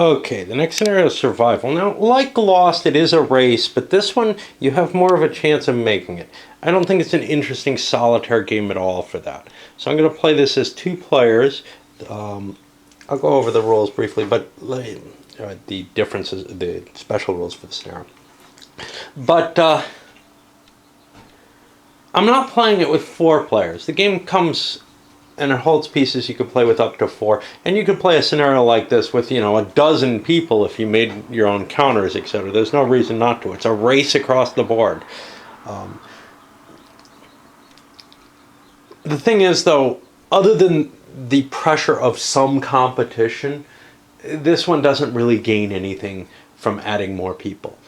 Okay, the next scenario is survival. Now, like Lost, it is a race, but this one, you have more of a chance of making it. I don't think it's an interesting solitaire game at all for that. So I'm going to play this as 2 players. I'll go over the rules briefly, but the differences, the special rules for the scenario. But I'm not playing it with 4 players. The game comes and it holds pieces you can play with up to 4, and you can play a scenario like this with, you know, a dozen people if you made your own counters, etc. There's no reason not to. It's a race across the board. The thing is, though, other than the pressure of some competition, this one doesn't really gain anything from adding more people,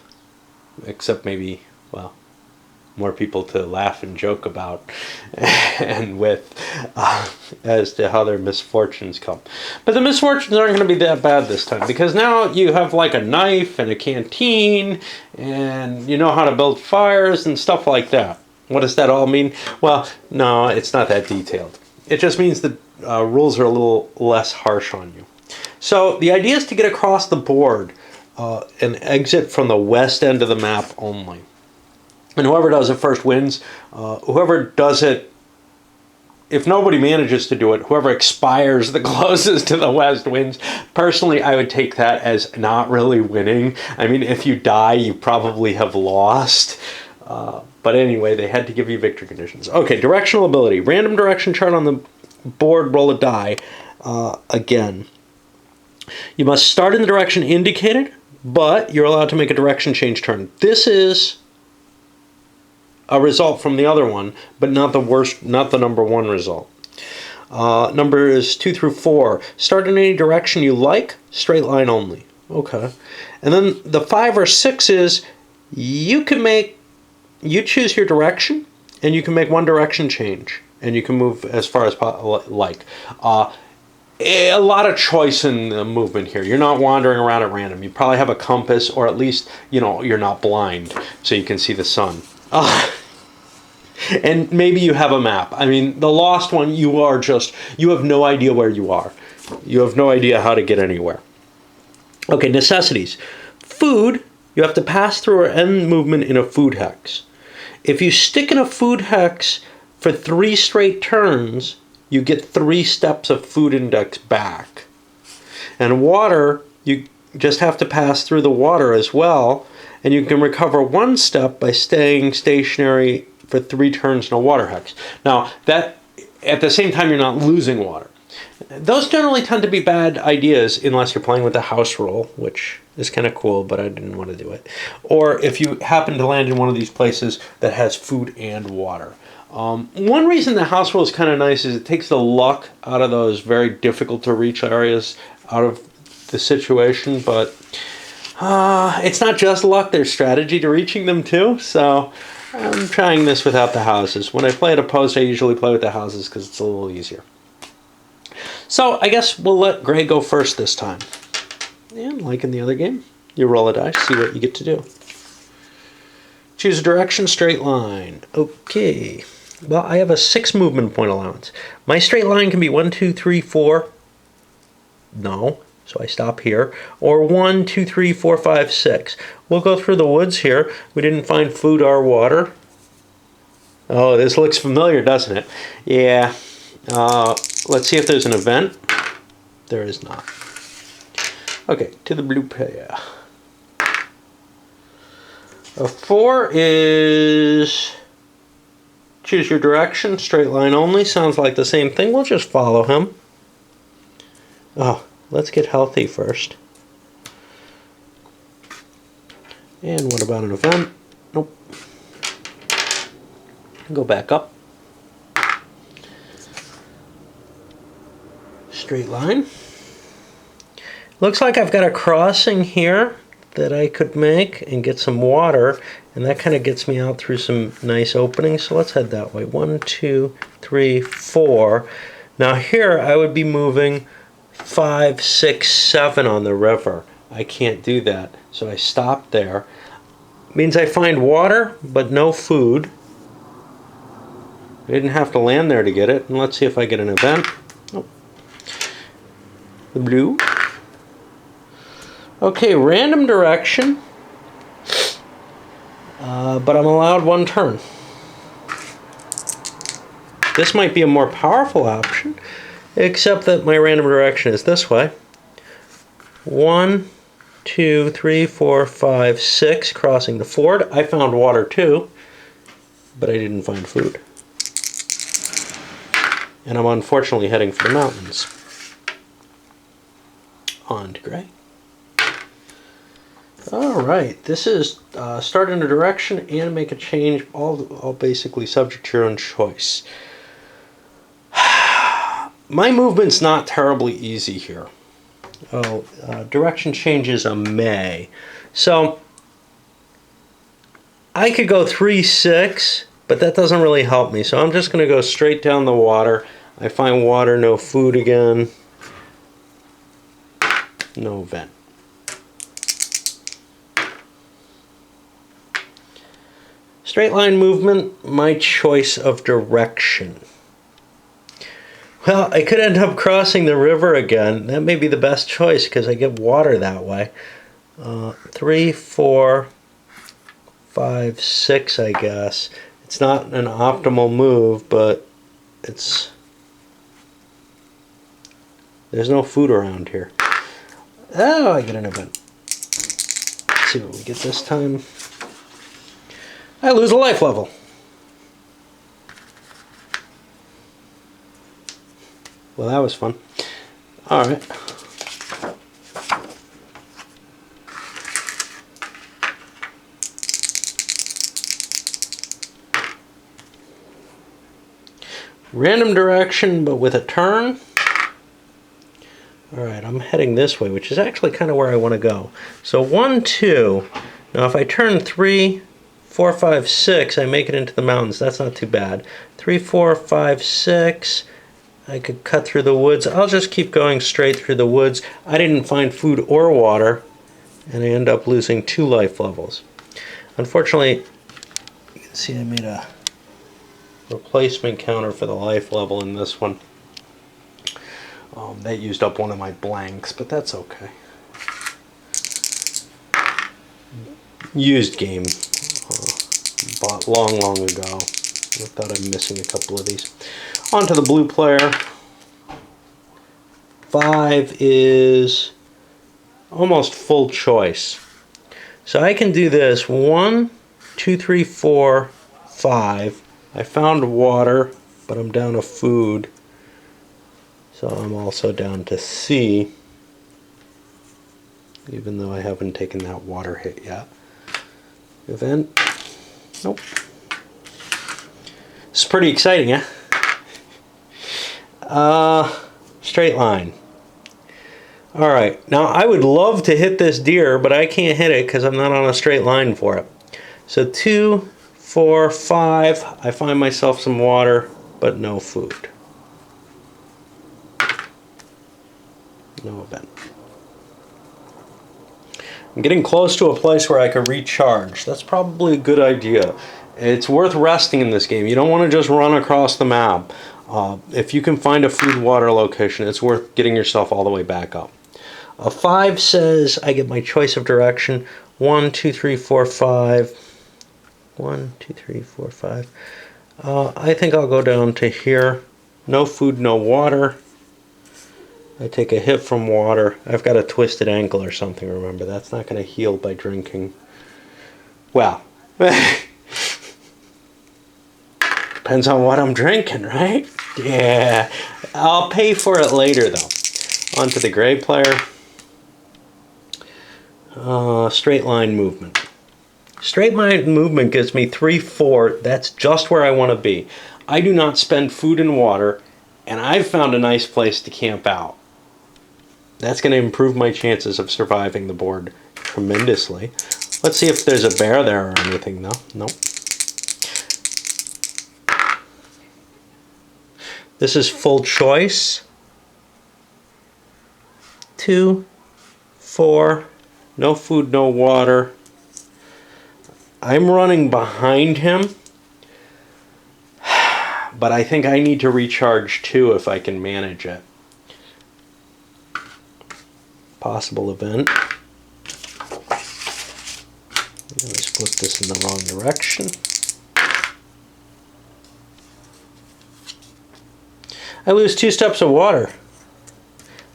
except maybe, well, more people to laugh and joke about and with as to how their misfortunes come. But the misfortunes aren't going to be that bad this time, because now you have like a knife and a canteen and you know how to build fires and stuff like that. What does that all mean? Well, no, it's not that detailed. It just means the rules are a little less harsh on you. So the idea is to get across the board and exit from the west end of the map only. And whoever does it first wins. Whoever does it, if nobody manages to do it, whoever expires the closest to the west wins. Personally, I would take that as not really winning. I mean, if you die, you probably have lost. But anyway, they had to give you victory conditions. Okay, directional ability. Random direction chart on the board, roll a die. Again, you must start in the direction indicated, but you're allowed to make a direction change turn. This is a result from the other one, but not the worst, not the number 1 result. Numbers 2 through 4. Start in any direction you like, straight line only. Okay. And then the 5 or 6 is you choose your direction, and you can make 1 direction change, and you can move as far as like. A lot of choice in the movement here. You're not wandering around at random. You probably have a compass, or at least, you know, you're not blind, so you can see the sun. And maybe you have a map. I mean, the Lost one, you have no idea where you are. You have no idea how to get anywhere. Okay, necessities. Food, you have to pass through or end movement in a food hex. If you stick in a food hex for 3 straight turns, you get 3 steps of food index back. And water, you just have to pass through the water as well, and you can recover 1 step by staying stationary for 3 turns in a water hex. Now, that at the same time, you're not losing water. Those generally tend to be bad ideas unless you're playing with the house rule, which is kind of cool, but I didn't want to do it. Or if you happen to land in one of these places that has food and water. One reason the house rule is kind of nice is it takes the luck out of those very difficult to reach areas out of the situation, but it's not just luck, there's strategy to reaching them too, so I'm trying this without the houses. When I play at a post, I usually play with the houses because it's a little easier. So I guess we'll let Gray go first this time. And like in the other game, you roll a dice, see what you get to do. Choose a direction, straight line. Okay. Well, I have a 6 movement point allowance. My straight line can be 1, 2, 3, 4. No. So I stop here. Or 1, 2, 3, 4, 5, 6. We'll go through the woods here. We didn't find food or water. Oh, this looks familiar, doesn't it? Yeah. Let's see if there's an event. There is not. Okay, to the blue pair. A 4 is choose your direction, straight line only. Sounds like the same thing. We'll just follow him. Oh, let's get healthy first. And what about an event? Nope. Go back up. Straight line. Looks like I've got a crossing here that I could make and get some water, and that kind of gets me out through some nice openings, so let's head that way. 1, 2, 3, 4. Now here I would be moving 5, 6, 7 on the river. I can't do that, so I stop there. Means I find water, but no food. I didn't have to land there to get it, and let's see if I get an event. Oh. The blue. Okay, random direction. But I'm allowed one turn. This might be a more powerful option, except that my random direction is this way. 1, 2, 3, 4, 5, 6, crossing the ford. I found water too, but I didn't find food. And I'm unfortunately heading for the mountains. On to gray. Alright, this is start in a direction and make a change, all basically subject to your own choice. My movement's not terribly easy here. Direction change is a may. So, I could go 3, 6, but that doesn't really help me. So I'm just going to go straight down the water. I find water, no food again. No vent. Straight line movement, my choice of direction. Well, I could end up crossing the river again. That may be the best choice because I get water that way. 3, 4, 5, 6, I guess. It's not an optimal move, but there's no food around here. Oh, I get an event. Let's see what we get this time. I lose a life level. Well, that was fun. Alright. Random direction, but with a turn. Alright, I'm heading this way, which is actually kind of where I want to go. So 1, 2. Now if I turn 3, 4, 5, 6, I make it into the mountains. That's not too bad. 3, 4, 5, 6. I could cut through the woods. I'll just keep going straight through the woods. I didn't find food or water, and I end up losing 2 life levels. Unfortunately, you can see I made a replacement counter for the life level in this one. That used up one of my blanks, but that's okay. Used game. Bought long ago. I thought I'm missing a couple of these. On to the blue player. 5 is almost full choice. So I can do this. 1, 2, 3, 4, 5. I found water, but I'm down to food. So I'm also down to C, even though I haven't taken that water hit yet. Event. Nope. It's pretty exciting, huh? Straight line. Alright, now I would love to hit this deer, but I can't hit it because I'm not on a straight line for it. So 2, 4, 5, I find myself some water, but no food. No event. I'm getting close to a place where I can recharge. That's probably a good idea. It's worth resting in this game. You don't want to just run across the map. If you can find a food water location, it's worth getting yourself all the way back up. A 5 says I get my choice of direction. 1, 2, 3, 4, 5. 1, 2, 3, 4, 5. I think I'll go down to here. No food, no water. I take a hit from water. I've got a twisted ankle or something, remember. That's not going to heal by drinking. Well, depends on what I'm drinking, right? Yeah. I'll pay for it later, though. On to the gray player. Straight line movement. Straight line movement gives me 3, 4. That's just where I want to be. I do not spend food and water, and I've found a nice place to camp out. That's going to improve my chances of surviving the board tremendously. Let's see if there's a bear there or anything, though. Nope. This is full choice. 2, 4, no food, no water. I'm running behind him, but I think I need to recharge too if I can manage it. Possible event. split this in the wrong direction. I lose 2 steps of water.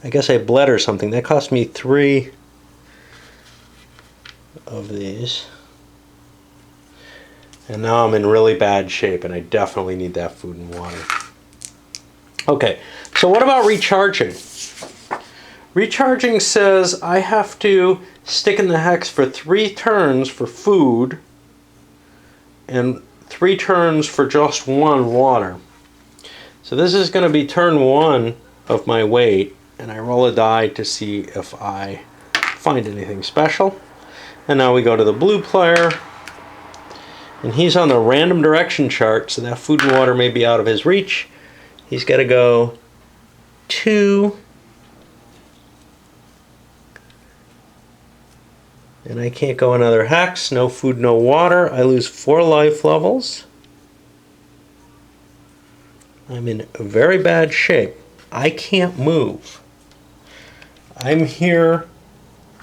I guess I bled or something. That cost me 3 of these. And now I'm in really bad shape, and I definitely need that food and water. Okay, so what about recharging? Recharging says I have to stick in the hex for 3 turns for food and 3 turns for just 1 water. So this is going to be turn 1 of my wait, and I roll a die to see if I find anything special. And now we go to the blue player, and he's on the random direction chart, so that food and water may be out of his reach. He's got to go 2, and I can't go another hex. No food, no water. I lose 4 life levels. I'm in very bad shape. I can't move. I'm here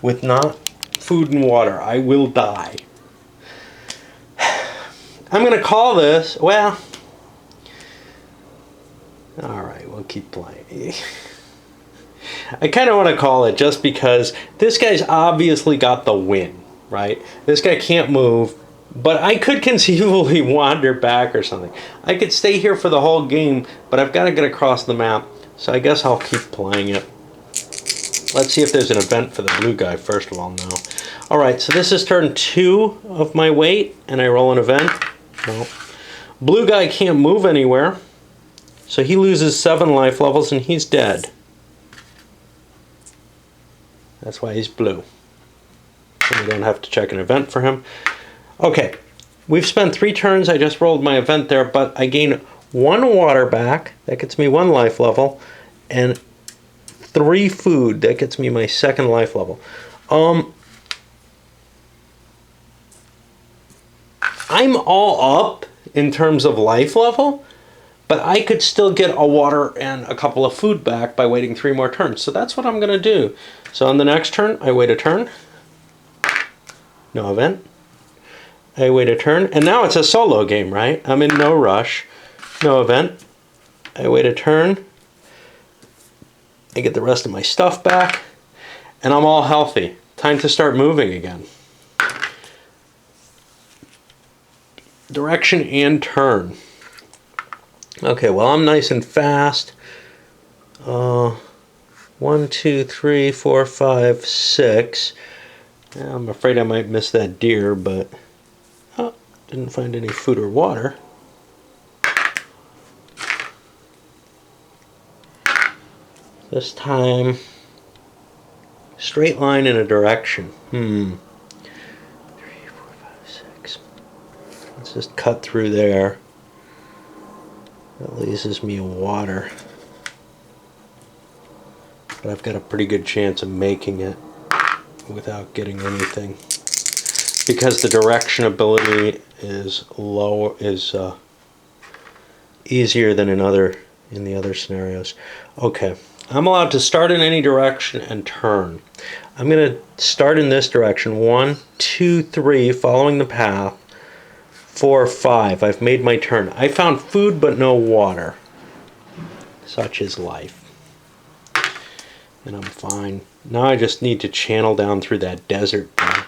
with not food and water. I will die. I'm going to call this, well, alright, we'll keep playing. I kind of want to call it just because this guy's obviously got the win, right? This guy can't move, but I could conceivably wander back or something. I could stay here for the whole game, but I've got to get across the map, so I guess I'll keep playing it. Let's see if there's an event for the blue guy, first of all, now. Alright, so this is turn 2 of my wait, and I roll an event. No. Blue guy can't move anywhere, so he loses 7 life levels, and he's dead. That's why he's blue. So we don't have to check an event for him. Okay, we've spent 3 turns. I just rolled my event there, but I gain 1 water back. That gets me 1 life level, and 3 food. That gets me my 2nd life level. I'm all up in terms of life level, but I could still get a water and a couple of food back by waiting 3 more turns. So that's what I'm going to do. So on the next turn, I wait a turn. No event. I wait a turn. And now it's a solo game, right? I'm in no rush. No event. I wait a turn. I get the rest of my stuff back. And I'm all healthy. Time to start moving again. Direction and turn. Okay, well, I'm nice and fast. 1, 2, 3, 4, 5, 6. I'm afraid I might miss that deer, but didn't find any food or water. This time, straight line in a direction. 3, 4, 5, 6. Let's just cut through there. That leaves me water. But I've got a pretty good chance of making it without getting anything, because the direction ability is easier than in the other scenarios. Okay, I'm allowed to start in any direction and turn. I'm going to start in this direction. 1, 2, 3, following the path. 4, 5. I've made my turn. I found food but no water. Such is life. And I'm fine. Now I just need to channel down through that desert there.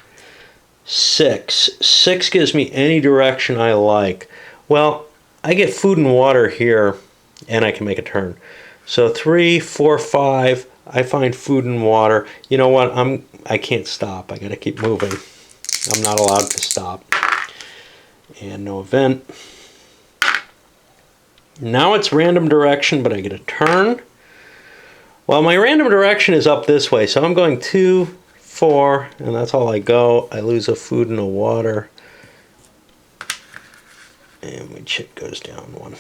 6. 6 gives me any direction I like. Well, I get food and water here, and I can make a turn. So 3, 4, 5, I find food and water. You know what? I can't stop. I gotta keep moving. I'm not allowed to stop. And no event. Now it's random direction, but I get a turn. Well, my random direction is up this way, so I'm going 2, 4, and that's all I go. I lose a food and a water. And my chip goes down 1.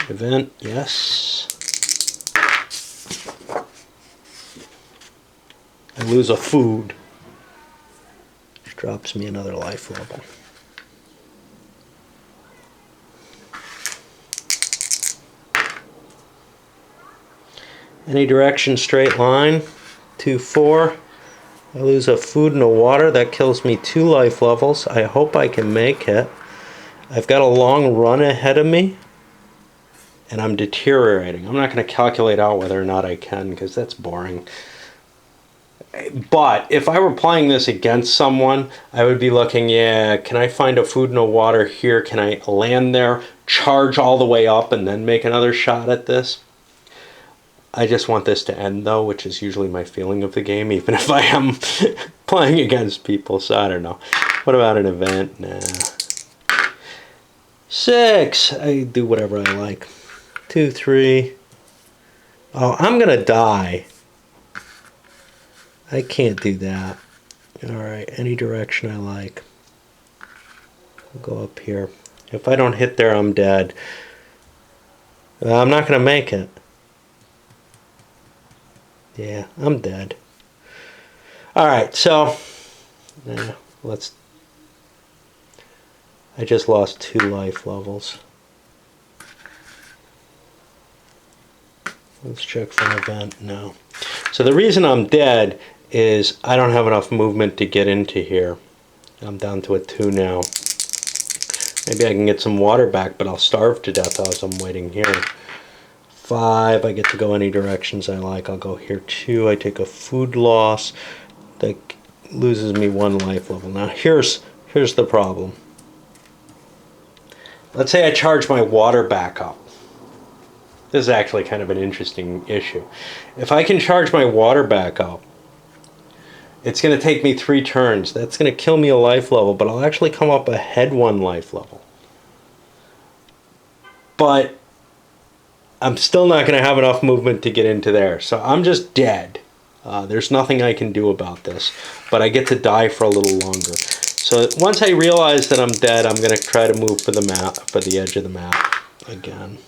Event, yes. I lose a food. Which drops me another life level. Any direction, straight line. 2, 4. I lose a food and a water. That kills me 2 life levels. I hope I can make it. I've got a long run ahead of me. And I'm deteriorating. I'm not going to calculate out whether or not I can, because that's boring. But if I were playing this against someone, I would be looking, yeah, can I find a food and a water here? Can I land there, charge all the way up, and then make another shot at this? I just want this to end, though, which is usually my feeling of the game, even if I am playing against people, so I don't know. What about an event? Nah. 6. I do whatever I like. 2, 3. Oh, I'm going to die. I can't do that. Alright, any direction I like. I'll go up here. If I don't hit there, I'm dead. I'm not going to make it. Yeah, I'm dead. Alright, so let's... I just lost 2 life levels. Let's check for an event. No. So the reason I'm dead is I don't have enough movement to get into here. I'm down to a 2 now. Maybe I can get some water back, but I'll starve to death as I'm waiting here. 5, I get to go any directions I like. I'll go here. 2, I take a food loss. That loses me 1 life level. Now here's the problem. Let's say I charge my water back up. This is actually kind of an interesting issue. If I can charge my water back up, it's going to take me 3 turns. That's going to kill me a life level, but I'll actually come up ahead 1 life level. But I'm still not going to have enough movement to get into there. So I'm just dead. There's nothing I can do about this. But I get to die for a little longer. So once I realize that I'm dead, I'm going to try to move for the map, for the edge of the map again.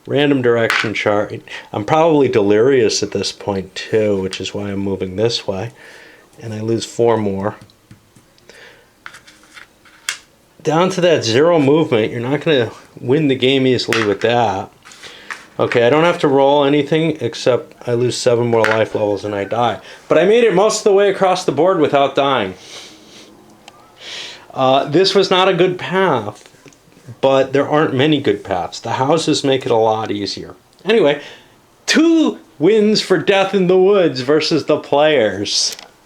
Random direction chart. I'm probably delirious at this point too, which is why I'm moving this way. And I lose 4 more. Down to that 0 movement. You're not going to win the game easily with that. Okay, I don't have to roll anything except I lose 7 more life levels and I die. But I made it most of the way across the board without dying. This was not a good path, but there aren't many good paths. The houses make it a lot easier. Anyway, 2 wins for Death in the Woods versus the players.